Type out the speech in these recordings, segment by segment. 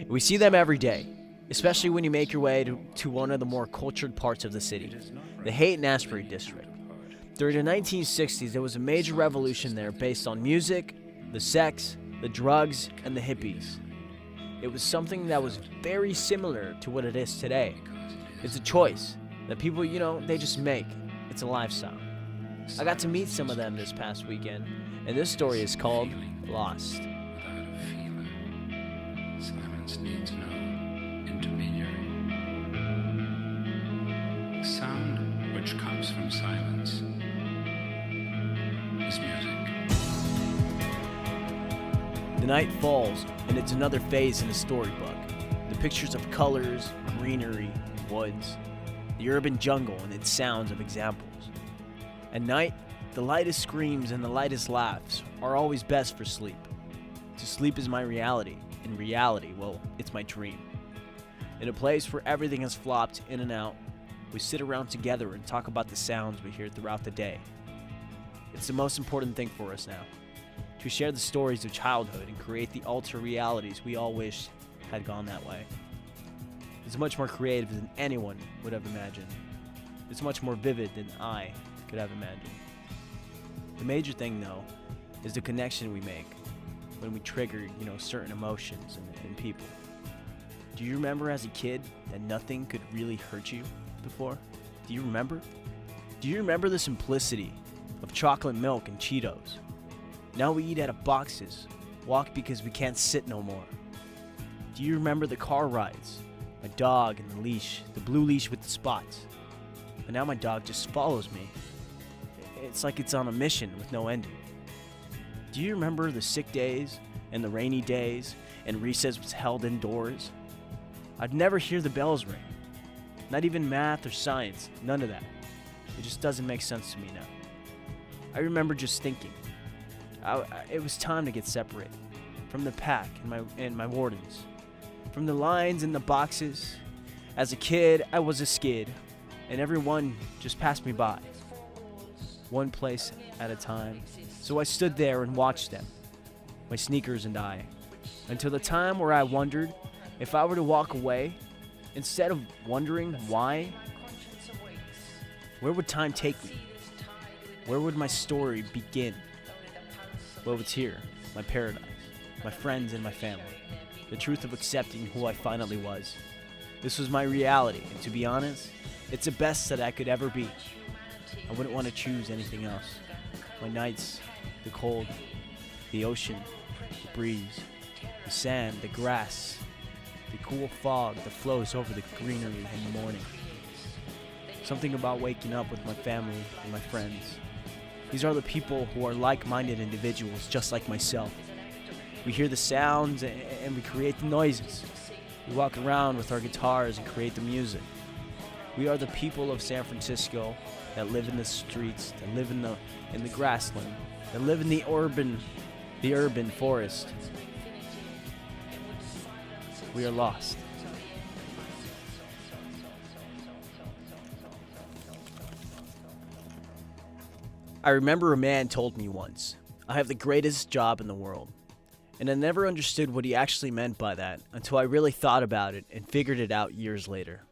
We see them every day, especially when you make your way to one of the more cultured parts of the city, the Haight-Ashbury district. During the 1960s, there was a major revolution there based on music, the sex, the drugs, and the hippies. It was something that was very similar to what it is today. It's a choice that people, they just make. It's a lifestyle. I got to meet some of them this past weekend, and this story is called Lost. Silence needs no intermediary. The sound which comes from silence is music. The night falls, and it's another phase in the storybook. The pictures of colors, greenery, woods, the urban jungle and its sounds of examples. At night, the lightest screams and the lightest laughs are always best for sleep. To sleep is my reality. In reality, well, it's my dream. In a place where everything has flopped in and out, we sit around together and talk about the sounds we hear throughout the day. It's the most important thing for us now, to share the stories of childhood and create the alter realities we all wish had gone that way. It's much more creative than anyone would have imagined. It's much more vivid than I could have imagined. The major thing, though, is the connection we make when we trigger, certain emotions in people. Do you remember as a kid that nothing could really hurt you before? Do you remember? Do you remember the simplicity of chocolate milk and Cheetos? Now we eat out of boxes, walk because we can't sit no more. Do you remember the car rides? My dog and the leash, the blue leash with the spots. But now my dog just follows me. It's like it's on a mission with no ending. Do you remember the sick days and the rainy days and recess was held indoors? I'd never hear the bells ring. Not even math or science, none of that. It just doesn't make sense to me now. I remember just thinking, it was time to get separated from the pack and my wardens, from the lines and the boxes. As a kid, I was a skid, and everyone just passed me by, one place at a time. So I stood there and watched them, my sneakers and I, until the time where I wondered if I were to walk away, instead of wondering why, where would time take me? Where would my story begin? Well, it's here, my paradise, my friends and my family, the truth of accepting who I finally was. This was my reality, and to be honest, it's the best that I could ever be. I wouldn't want to choose anything else. My nights, the cold, the ocean, the breeze, the sand, the grass, the cool fog that flows over the greenery in the morning. Something about waking up with my family and my friends. These are the people who are like-minded individuals just like myself. We hear the sounds and we create the noises. We walk around with our guitars and create the music. We are the people of San Francisco that live in the streets, that live in the grassland, that live in the urban forest. We are lost. I remember a man told me once, I have the greatest job in the world. And I never understood what he actually meant by that until I really thought about it and figured it out years later.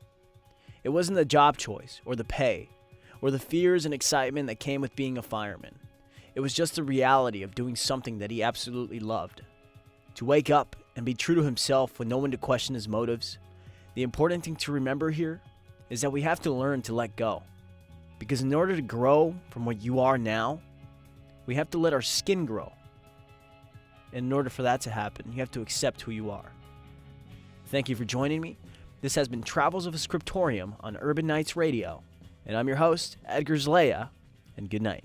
It wasn't the job choice or the pay or the fears and excitement that came with being a fireman. It was just the reality of doing something that he absolutely loved. To wake up and be true to himself with no one to question his motives. The important thing to remember here is that we have to learn to let go. Because in order to grow from what you are now, we have to let our skin grow. And in order for that to happen, you have to accept who you are. Thank you for joining me. This has been Travels of a Scriptorium on Urban Nights Radio. And I'm your host, Edgar Zlea, and good night.